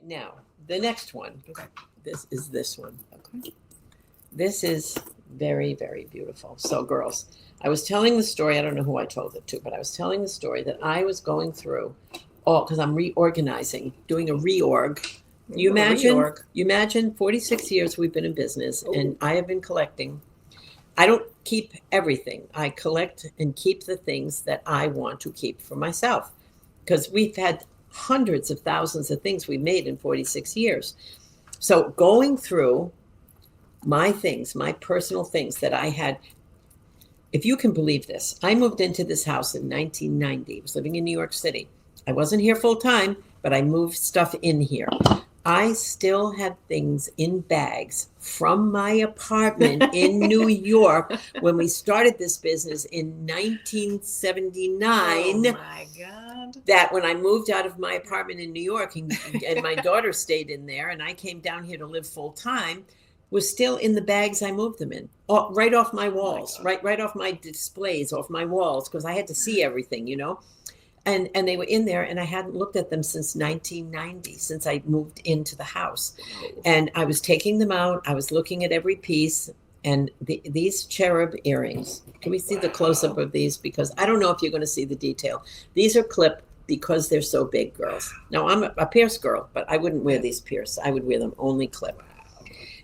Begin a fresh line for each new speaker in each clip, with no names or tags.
Now, the next one.
Okay.
This is this one.
Okay.
This is very, very beautiful. So, girls, I was telling the story. I don't know who I told it to, but I was telling the story that I was going through, because I'm reorganizing, doing a reorg. You imagine 46 years we've been in business, and I have been collecting. I don't keep everything. I collect and keep the things that I want to keep for myself, because we've had hundreds of thousands of things we've made in 46 years. So going through my things, my personal things that I had, if you can believe this, I moved into this house in 1990. I was living in New York City. I wasn't here full time, but I moved stuff in here. I still have things in bags from my apartment in New York when we started this business in 1979.
Oh my God.
That when I moved out of my apartment in New York and my daughter stayed in there and I came down here to live full time, was still in the bags I moved them in, right off my walls, right off my displays, off my walls, because I had to see everything, you know. And they were in there, and I hadn't looked at them since 1990, since I moved into the house. And I was taking them out. I was looking at every piece. And these cherub earrings, can we see the close-up of these? Because I don't know if you're going to see the detail. These are clip because they're so big, girls. Now, I'm a pierce girl, but I wouldn't wear these pierce. I would wear them only clip.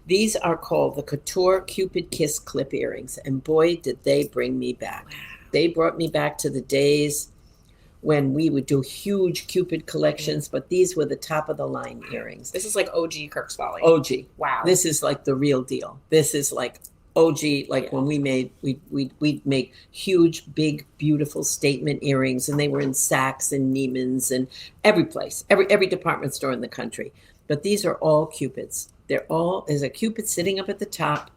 These are called the Couture Cupid Kiss clip earrings. And boy, did they bring me back. They brought me back to the days when we would do huge Cupid collections, but these were the top of the line earrings.
This is like OG Kirks Folly.
OG.
Wow.
This is like the real deal. This is like OG, like when we'd make huge, big, beautiful statement earrings, and they were in Saks and Neiman's and every place, every department store in the country. But these are all Cupids. There's a Cupid sitting up at the top,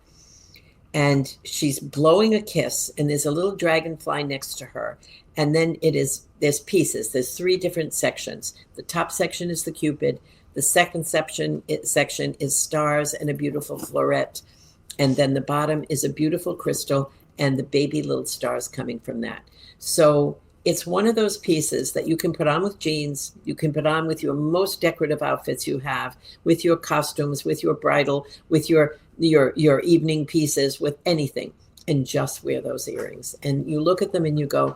and she's blowing a kiss, and there's a little dragonfly next to her. And then there's pieces. There's 3 different sections. The top section is the Cupid. The second section is stars and a beautiful floret. And then the bottom is a beautiful crystal and the baby little stars coming from that. So it's one of those pieces that you can put on with jeans. You can put on with your most decorative outfits you have, with your costumes, with your bridal, with your evening pieces, with anything, and just wear those earrings. And you look at them and you go,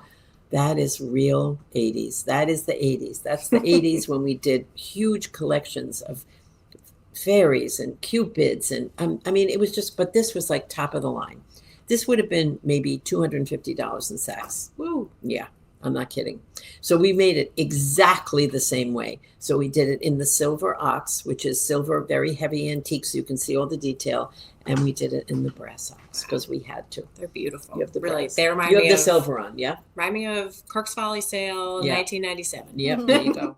that is real 80s. That is the 80s. That's the 80s when we did huge collections of fairies and Cupids. And I mean, it was just, but this was like top of the line. This would have been maybe $250 in Saks. Woo. Yeah, I'm not kidding. So we made it exactly the same way. So we did it in the silver ox, which is silver, very heavy antique, so you can see all the detail. And we did it in the brass ox because we had to.
They're beautiful.
You have the
really.
brass.
They remind
you
me
have
of
the silver on, yeah?
Remind me of Kirks Folly sale, 1997.
Yep, there you go.